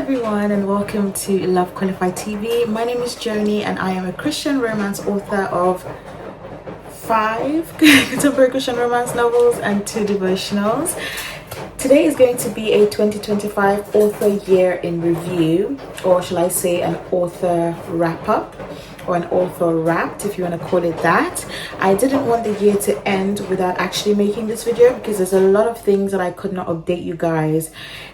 everyone, and welcome to Love Qualified TV. My name is Joni and I am a Christian romance author of 5 contemporary Christian romance novels and 2 devotionals. Today is going to be a 2025 author year in review, or shall I say an author wrap-up, or an author wrapped, if you want to call it that. I didn't want the year to end without actually making this video because there's a lot of things that I could not update you guys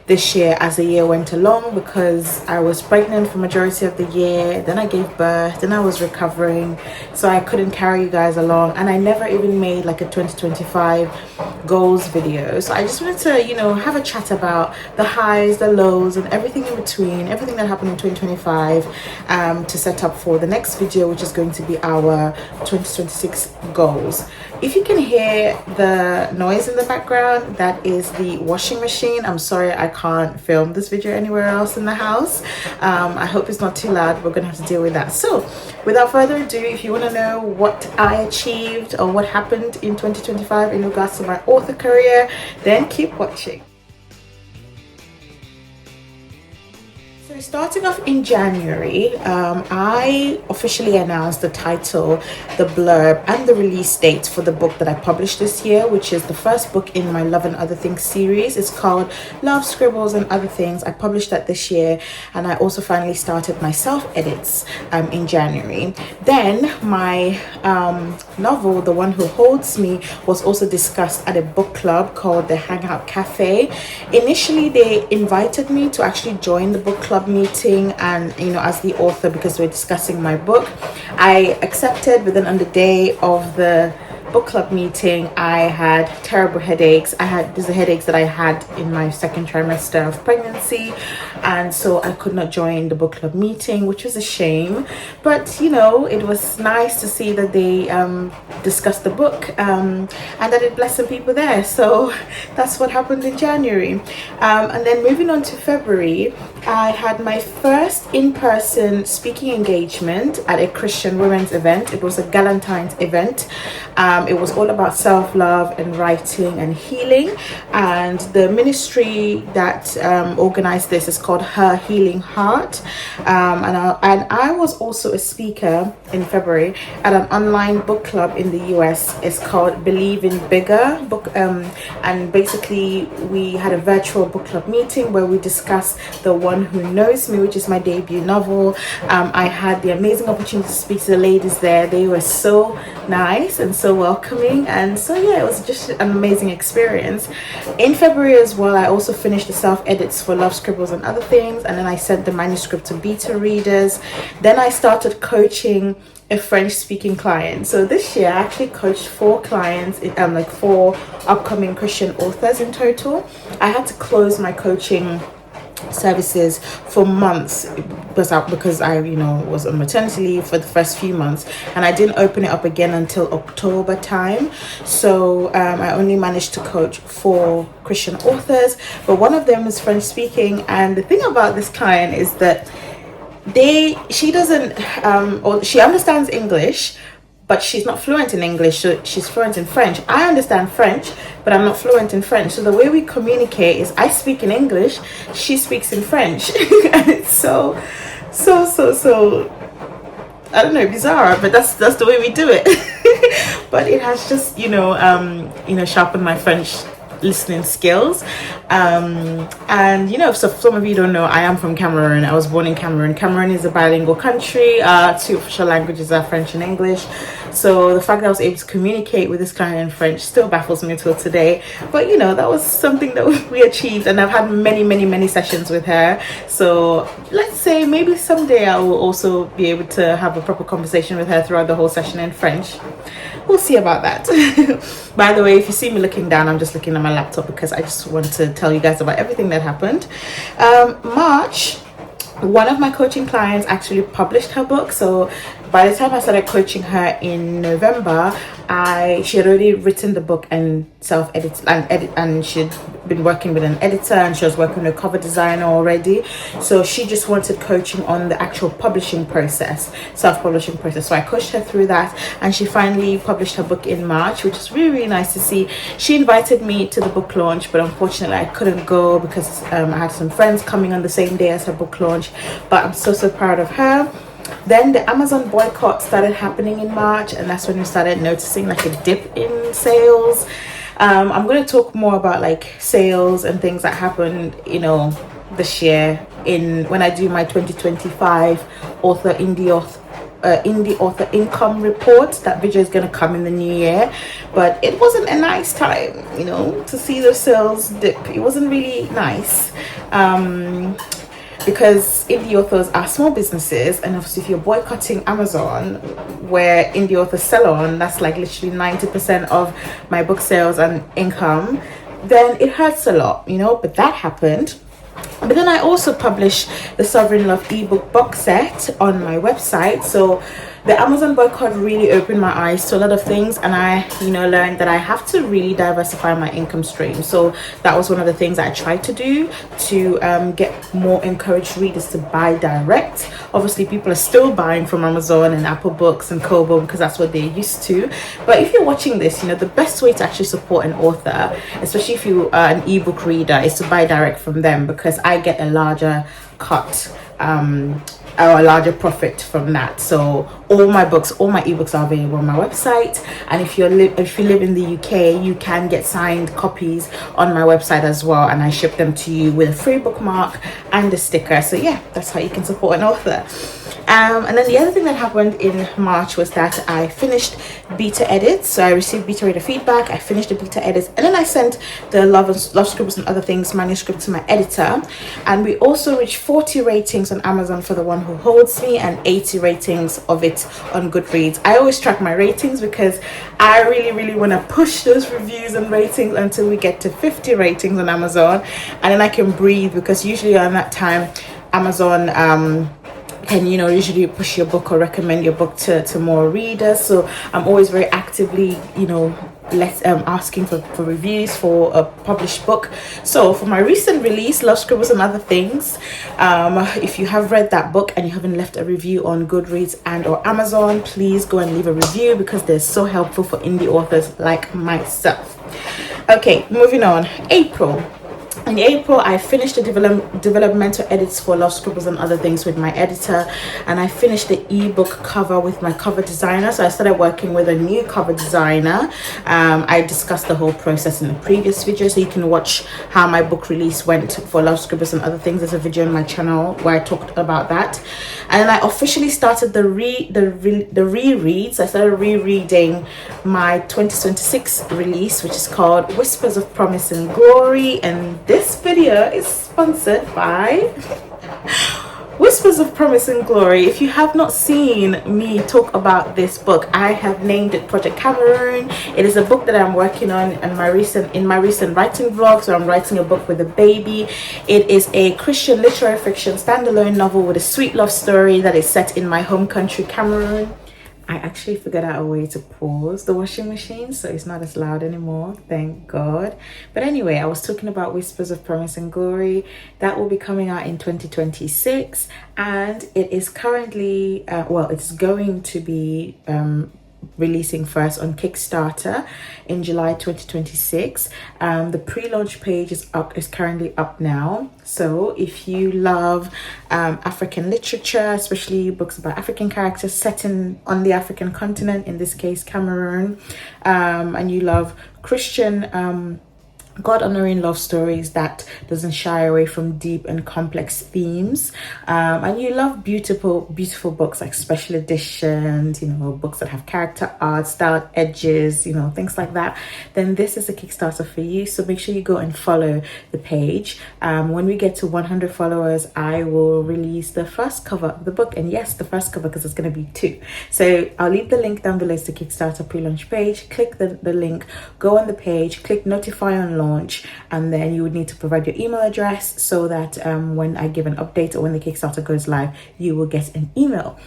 this year as the year went along, because I was pregnant for majority of the year, then I gave birth, then I was recovering, so I couldn't carry you guys along, and I never even made like a 2025 goals video. So I just wanted to, have a chat about the highs, the lows, and everything in between, everything that happened in 2025, to set up for the next video, which is going to be our 2026 goals. If you can hear the noise in the background, that is the washing machine. I'm sorry I can't film this video anywhere else in the house. I hope it's not too loud. We're gonna have to deal with that. So without further ado, if you want to know what I achieved or what happened in 2025 in regards to my author career, then keep watching. So starting off in January, I officially announced the title, the blurb, and the release date for the book that I published this year, which is the first book in my Love and Other Things series. It's called Love, Scribbles and Other Things. I published that this year, and I also finally started my self-edits in January. Then my novel, The One Who Holds Me, was also discussed at a book club called the Hangout Cafe. Initially, they invited me to actually join the book club meeting, and as the author, because we're discussing my book. I accepted, but then on the day of the book club meeting, I had terrible headaches. These are headaches that I had in my second trimester of pregnancy, and so I could not join the book club meeting, which was a shame. But it was nice to see that they discussed the book, and that it blessed some people there. So that's what happened in January. And then moving on to February, I had my first in-person speaking engagement at a Christian women's event. It was a Galentine's event. It was all about self-love and writing and healing, and the ministry that organized this is called Her Healing Heart, and I was also a speaker in February at an online book club in the US. It's called Believe in Bigger book, and basically we had a virtual book club meeting where we discussed The One Who Knows Me, which is my debut novel. I had the amazing opportunity to speak to the ladies there. They were so nice and so welcoming, and so it was just an amazing experience. In February as well, I also finished the self-edits for Love, Scribbles and Other Things, and then I sent the manuscript to beta readers. Then I started coaching a French-speaking client. So this year I actually coached 4 clients, 4 upcoming Christian authors in total. I had to close my coaching services for months because I was on maternity leave for the first few months, and I didn't open it up again until October time. So I only managed to coach 4 Christian authors, but one of them is French speaking. And the thing about this client is that she doesn't or she understands English, but she's not fluent in English, so she's fluent in French. I understand French, but I'm not fluent in French. So the way we communicate is I speak in English, she speaks in French. And it's so I don't know, bizarre, but that's the way we do it. But it has just sharpened my French listening skills, and so some of you don't know, I am from Cameroon. I was born in Cameroon. Cameroon is a bilingual country. 2 official languages are French and English. So the fact that I was able to communicate with this client in French still baffles me until today. But that was something that we achieved, and I've had many sessions with her. So let's say maybe someday I will also be able to have a proper conversation with her throughout the whole session in French. We'll see about that. By the way, if you see me looking down, I'm just looking at my laptop because I just want to tell you guys about everything that happened. March, one of my coaching clients actually published her book. So by the time I started coaching her in November, she had already written the book and and she'd been working with an editor, and she was working with a cover designer already. So she just wanted coaching on the actual publishing process, self-publishing process. So I coached her through that, and she finally published her book in March, which is really, really nice to see. She invited me to the book launch, but unfortunately I couldn't go because I had some friends coming on the same day as her book launch. But I'm so proud of her. Then the Amazon boycott started happening in March, and that's when we started noticing like a dip in sales. I'm going to talk more about like sales and things that happened, this year when I do my 2025 indie author income report. That video is going to come in the new year, but it wasn't a nice time, to see the sales dip. It wasn't really nice. Because indie authors are small businesses, and obviously if you're boycotting Amazon, where indie authors sell on, that's like literally 90% of my book sales and income, then it hurts a lot, but that happened. But then I also published the Sovereign Love ebook box set on my website. So the Amazon boycott really opened my eyes to a lot of things, and I learned that I have to really diversify my income stream. So that was one of the things I tried to do to get more encouraged readers to buy direct. Obviously people are still buying from Amazon and Apple Books and Kobo because that's what they're used to. But if you're watching this, the best way to actually support an author, especially if you are an ebook reader, is to buy direct from them, because I get a larger cut or a larger profit from that. So all my ebooks are available on my website, and if you live in the UK, you can get signed copies on my website as well, and I ship them to you with a free bookmark and a sticker. So yeah, that's how you can support an author. And then the other thing that happened in March was that I finished beta edits. So I received beta reader feedback, I finished the beta edits, and then I sent the Love Scribbles and Other Things manuscript to my editor. And we also reached 40 ratings on Amazon for The One Who Holds Me, and 80 ratings of it on Goodreads. I always track my ratings because I really, really want to push those reviews and ratings until we get to 50 ratings on Amazon, and then I can breathe, because usually on that time Amazon can usually push your book or recommend your book to more readers. So I'm always very actively asking for reviews for a published book. So for my recent release, Love Scribbles and Other Things, if you have read that book and you haven't left a review on Goodreads and or Amazon, please go and leave a review, because they're so helpful for indie authors like myself. Okay, moving on. April. In April, I finished the developmental edits for Love Scribbles and Other Things with my editor, and I finished the ebook cover with my cover designer. So I started working with a new cover designer. I discussed the whole process in the previous video, so you can watch how my book release went for Love Scribbles and Other Things. There's a video on my channel where I talked about that. And then I officially started the rereads. I started rereading my 2026 release, which is called Whispers of Promise and Glory, and this video is sponsored by Whispers of Promise and Glory. If you have not seen me talk about this book, I have named it Project Cameroon. It is a book that I'm working on in my recent writing vlog. So I'm writing a book with a baby. It is a Christian literary fiction standalone novel with a sweet love story that is set in my home country, Cameroon. I actually figured out a way to pause the washing machine so it's not as loud anymore, thank God. But anyway, I was talking about Whispers of Promise and Glory. That will be coming out in 2026, and it is currently it's going to be releasing first on Kickstarter in July 2026. The pre-launch page is currently up now. So if you love African literature, especially books about African characters set on the African continent, in this case Cameroon, and you love Christian God-honoring love stories that doesn't shy away from deep and complex themes, and you love beautiful books like special editions, books that have character art, styled edges, things like that, then this is a Kickstarter for you. So make sure you go and follow the page. When we get to 100 followers, I will release the first cover of the book, and yes, the first cover, because it's going to be 2. So I'll leave the link down below. It's the Kickstarter pre-launch page. Click the link, go on the page, click notify on launch, launch, and then you would need to provide your email address so that when I give an update or when the Kickstarter goes live, you will get an email.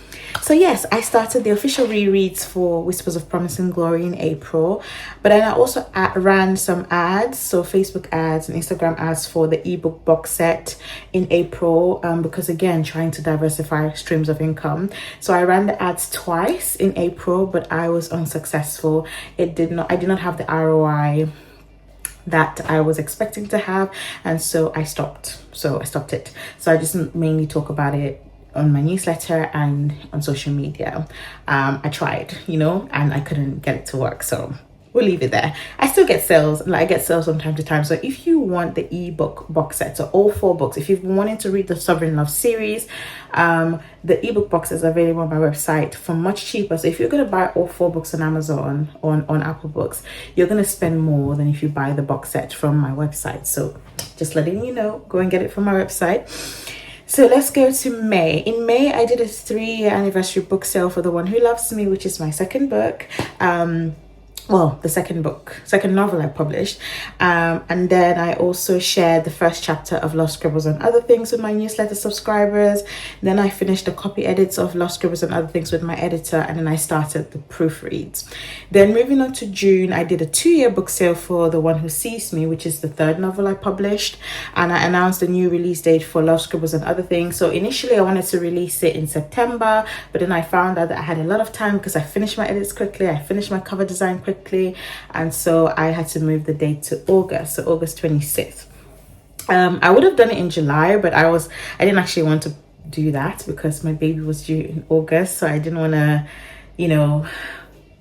So yes, I started the official rereads for Whispers of Promise and Glory in April, but then I also ran some ads, so Facebook ads and Instagram ads for the ebook box set in April, because again, trying to diversify streams of income. So I ran the ads twice in April, but I was unsuccessful. I did not have the ROI that I was expecting to have, and so I stopped it. So I just mainly talk about it on my newsletter and on social media. I tried, and I couldn't get it to work, so we'll leave it there. I still get sales, and I get sales from time to time. So if you want the ebook box set, so all 4 books, if you've been wanting to read the Sovereign Love series, the ebook box is available on my website for much cheaper. So if you're going to buy all 4 books on Amazon, on Apple Books, you're going to spend more than if you buy the box set from my website. So just letting you know, go and get it from my website. So let's go to May. In May, I did a 3-year anniversary book sale for The One Who Loves Me, which is my second book. The second novel I published. And then I also shared the first chapter of Lost Scribbles and Other Things with my newsletter subscribers. Then I finished the copy edits of Lost Scribbles and Other Things with my editor, and then I started the proofreads. Then moving on to June, I did a 2-year book sale for The One Who Sees Me, which is the third novel I published. And I announced a new release date for Lost Scribbles and Other Things. So initially I wanted to release it in September, but then I found out that I had a lot of time because I finished my edits quickly, I finished my cover design quickly, and so I had to move the date to August, so August 26th. I would have done it in July, but I didn't actually want to do that because my baby was due in August, so I didn't want to,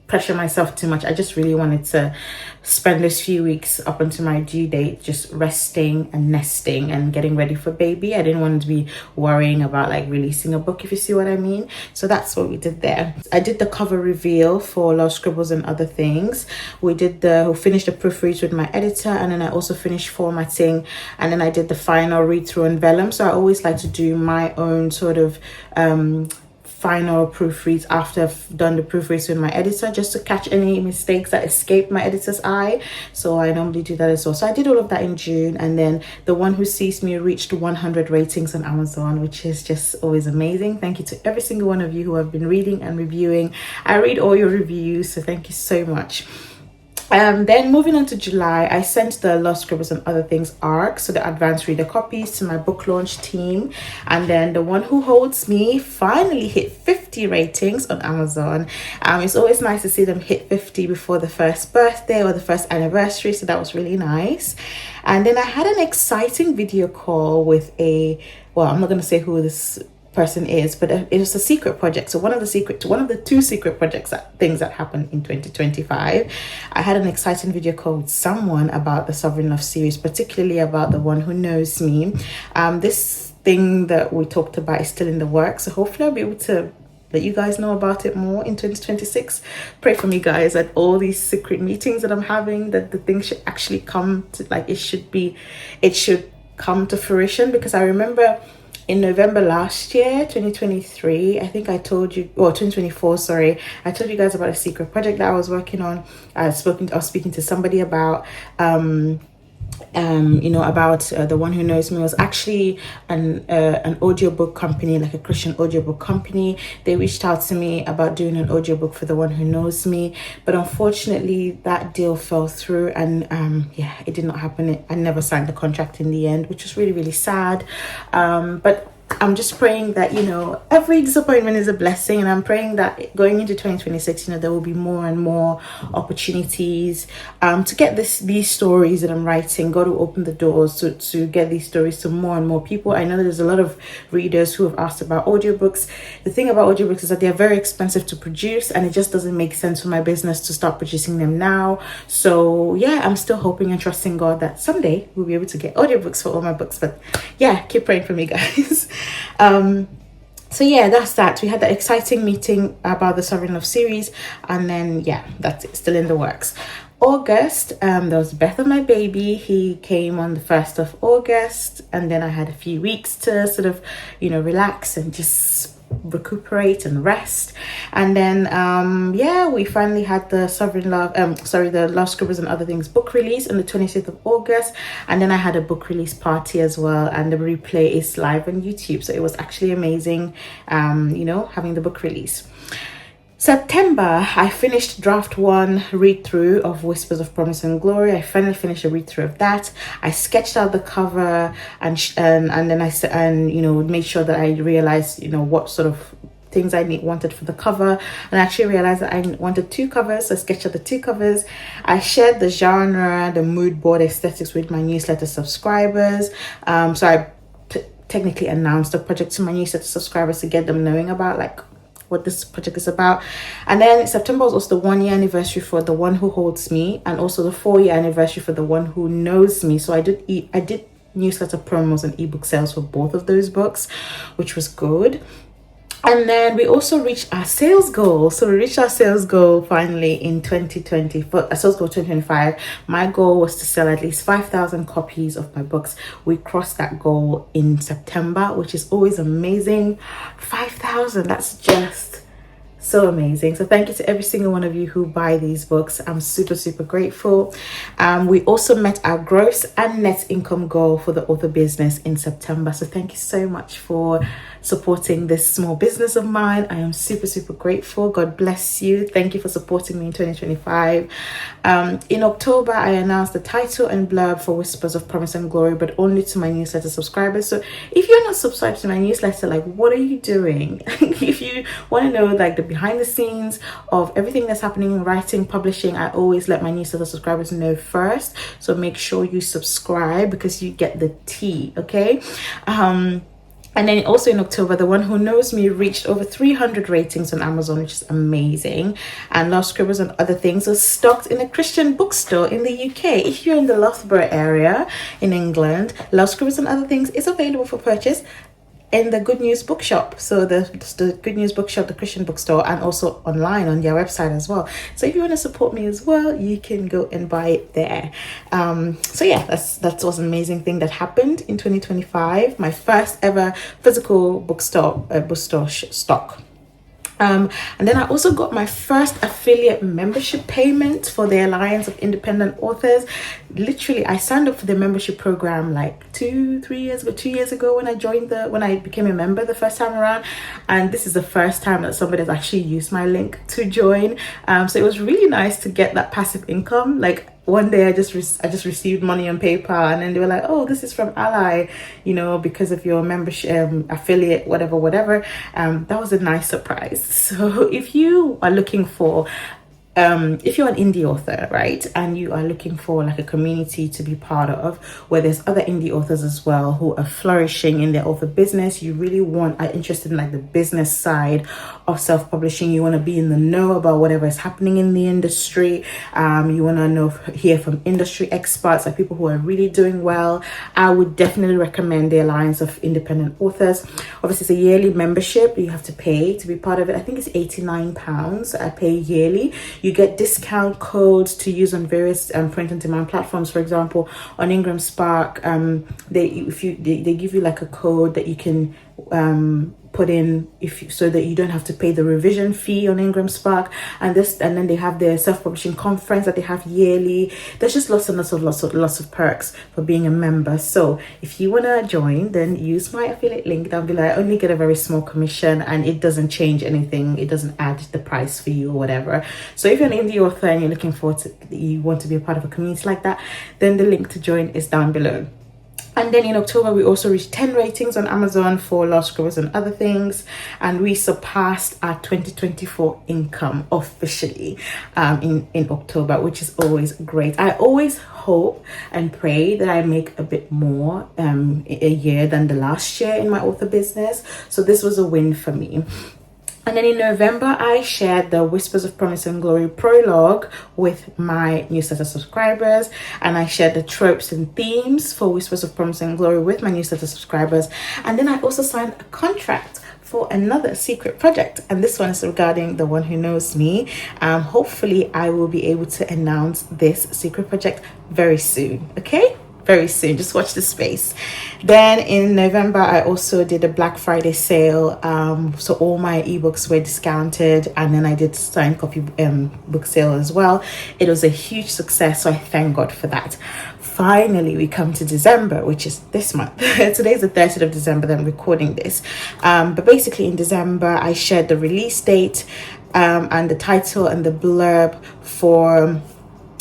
pressure myself too much. I just really wanted to spend those few weeks up until my due date just resting and nesting and getting ready for baby. I didn't want to be worrying about releasing a book, if you see what I mean. So that's what we did there. I did the cover reveal for Lost Scribbles and Other Things. We finished the proofreads with my editor, and then I also finished formatting, and then I did the final read through on vellum. So I always like to do my own sort of final proofreads after I've done the proofreads with my editor, just to catch any mistakes that escape my editor's eye. So I normally do that as well. So I did all of that in June, and then The One Who Sees Me reached 100 ratings on Amazon, which is just always amazing. Thank you to every single one of you who have been reading and reviewing. I read all your reviews, so thank you so much. Then moving on to July, I sent the Lost Scribbles and Other Things ARC, so the advanced reader copies, to my book launch team. And then The One Who Holds Me finally hit 50 ratings on Amazon. It's always nice to see them hit 50 before the first birthday or the first anniversary, so that was really nice. And then I had an exciting video call with I'm not going to say who this person is, but it was a secret project. So one of the 2 secret projects, things that happened in 2025, I had an exciting video call with someone about the Sovereign Love series, particularly about The One Who Knows Me. This thing that we talked about is still in the works, so hopefully I'll be able to let you guys know about it more in 2026. Pray for me, guys, that all these secret meetings that I'm having, that the thing should actually come to, it should come to fruition, because I remember in November last year, 2023, I think I told you, 2024, sorry, I told you guys about a secret project that I was working on. I was speaking to somebody about, The One Who Knows Me. Was actually an audiobook company, like a Christian audiobook company. They reached out to me about doing an audiobook for The One Who Knows Me, but unfortunately that deal fell through, and it did not happen. I never signed the contract in the end, which was really, really sad. But I'm just praying that, every disappointment is a blessing, and I'm praying that going into 2026, there will be more and more opportunities to get these stories that I'm writing. God will open the doors to get these stories to more and more people. I know that there's a lot of readers who have asked about audiobooks. The thing about audiobooks is that they're very expensive to produce, and it just doesn't make sense for my business to start producing them now. So I'm still hoping and trusting God that someday we'll be able to get audiobooks for all my books. But keep praying for me, guys. That's that. We had that exciting meeting about the Sovereign Love series, and then that's it, still in the works. August, there was the birth of my baby. He came on the 1st of August, and then I had a few weeks to sort of relax and just recuperate and rest. And then yeah, we finally had the the Love Scribbles and Other Things book release on the 26th of August, and then I had a book release party as well, and the replay is live on YouTube, so it was actually amazing, you know, having the book release. September, I finished draft 1 read through of Whispers of Promise and Glory. I finally finished a read through of that. I sketched out the cover and then I you know, made sure that I realized, you know, what sort of things I wanted for the cover, and I actually realized that I wanted 2 covers, so I sketched out the 2 covers. I shared the genre, the mood board aesthetics with my newsletter subscribers. So I technically announced the project to my newsletter subscribers to get them knowing about like what this project is about. And then September was also the 1-year anniversary for The One Who Holds Me, and also the 4-year anniversary for The One Who Knows Me. So I did newsletter promos and ebook sales for both of those books, which was good. And then we also reached our sales goal. So we reached our sales goal finally in 2020, for a sales goal 2025. My goal was to sell at least 5,000 copies of my books. We crossed that goal in September, which is always amazing. 5,000, that's just so amazing. So thank you to every single one of you who buy these books. I'm super grateful. We also met our gross and net income goal for the author business in September. So thank you so much for supporting this small business of mine. I am super grateful. God bless you. Thank you for supporting me in 2025. In October, I announced the title and blurb for Whispers of Promise and Glory, but only to my newsletter subscribers. So if you're not subscribed to my newsletter, like, what are you doing? If you want to know like the behind the scenes of everything that's happening in writing, publishing, I always let my newsletter subscribers know first. So make sure you subscribe because you get the tea, okay? And then also in October, The One Who Knows Me reached over 300 ratings on Amazon, which is amazing. And Love Scribbles and Other Things was stocked in a Christian bookstore in the UK. If you're in the Loughborough area in England, Love Scribbles and Other Things is available for purchase in the Good News Bookshop. So the Good News Bookshop, the Christian bookstore, and also online on their website as well. So if you want to support me as well, you can go and buy it there. So yeah, that was an amazing thing that happened in 2025. My first ever physical bookstore stock. And then I also got my first affiliate membership payment for the Alliance of Independent Authors. Literally, I signed up for the membership program like 2 years ago when I became a member the first time around. And this is the first time that somebody has actually used my link to join. So it was really nice to get that passive income. Like, one day I just received money on PayPal, and then they were like, oh, this is from Ally, you know, because of your membership, affiliate, whatever. That was a nice surprise. So if you are looking for if you're an indie author, right, and you are looking for like a community to be part of where there's other indie authors as well who are flourishing in their author business, you really are interested in like the business side of self-publishing, you want to be in the know about whatever is happening in the industry, you want to hear from industry experts, like people who are really doing well, I would definitely recommend the Alliance of Independent Authors. Obviously, it's a yearly membership you have to pay to be part of it. I think it's £89 I pay yearly. You get discount codes to use on various print on demand platforms. For example, on Ingram Spark, they give you like a code that you can put in so that you don't have to pay the revision fee on Ingram Spark, and then they have their self-publishing conference that they have yearly. There's just lots of perks for being a member. So if you want to join, then use my affiliate link down below. I only get a very small commission and it doesn't change anything, it doesn't add the price for you or whatever. So if you're an indie author and you're looking forward to, you want to be a part of a community like that, then the link to join is down below. And then in October, we also reached 10 ratings on Amazon for Love Scribbles and Other Things. And we surpassed our 2024 income officially in October, which is always great. I always hope and pray that I make a bit more a year than the last year in my author business. So this was a win for me. And then in November, I shared the Whispers of Promise and Glory prologue with my newsletter subscribers. And I shared the tropes and themes for Whispers of Promise and Glory with my newsletter subscribers. And then I also signed a contract for another secret project. And this one is regarding The One Who Knows Me. Hopefully, I will be able to announce this secret project very soon. Okay? very soon. Just watch the space. Then in November, I also did a Black Friday sale. So all my ebooks were discounted, and then I did signed copy book sale as well. It was a huge success, so I thank God for that. Finally, we come to December, which is this month. Today's the 30th of December that I'm recording this. But basically in December, I shared the release date and the title and the blurb for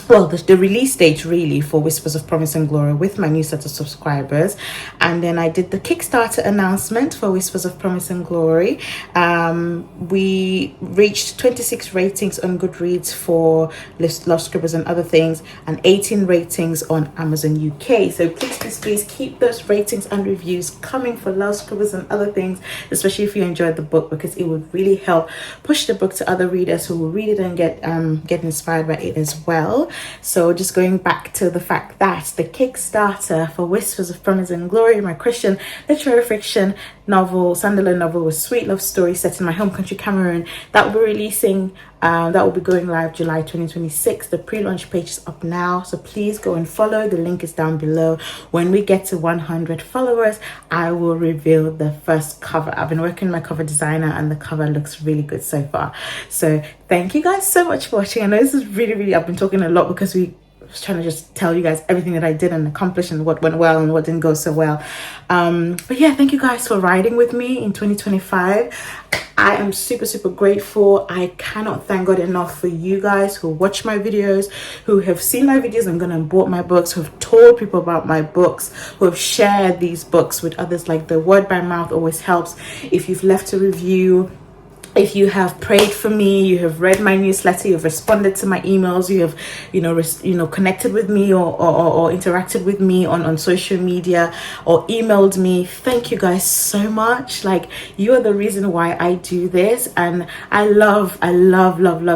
the release date really for Whispers of Promise and Glory with my new set of subscribers. And then I did the Kickstarter announcement for Whispers of Promise and Glory. We reached 26 ratings on Goodreads for Love Scribbles and Other Things, and 18 ratings on Amazon UK. So please keep those ratings and reviews coming for Love Scribbles and Other Things, especially if you enjoyed the book, because it would really help push the book to other readers who will read it and get inspired by it as well. So just going back to the fact that the Kickstarter for Whispers of Promise and Glory, my Christian literary fiction novel, Sunderland novel with sweet love story set in my home country Cameroon, that will be releasing, that will be going live July 2026. The pre-launch page is up now, so please go and follow. The link is down below. When we get to 100 followers, I will reveal the first cover. I've been working with my cover designer, and the cover looks really good so far. So thank you guys so much for watching. I know this is really, I've been talking a lot because I was trying to just tell you guys everything that I did and accomplished and what went well and what didn't go so well. But yeah, thank you guys for riding with me in 2025. I am super grateful. I cannot thank God enough for you guys who watch my videos, who have seen my videos and gone and bought my books, who have told people about my books, who have shared these books with others. Like, the word by mouth always helps. If you've left a review, if you have prayed for me, you have read my newsletter, you've responded to my emails, you have connected with me or interacted with me on social media or emailed me, thank you guys so much. Like, you are the reason why I do this, and I love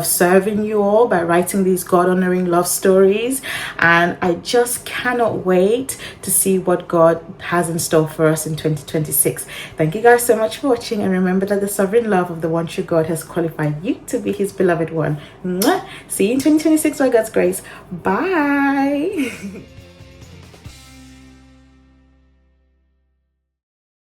serving you all by writing these God-honoring love stories, and I just cannot wait to see what God has in store for us in 2026. Thank you guys so much for watching, and remember that the sovereign love of the one true God has qualified you to be his beloved one. Mwah! See you in 2026 by God's grace. Bye.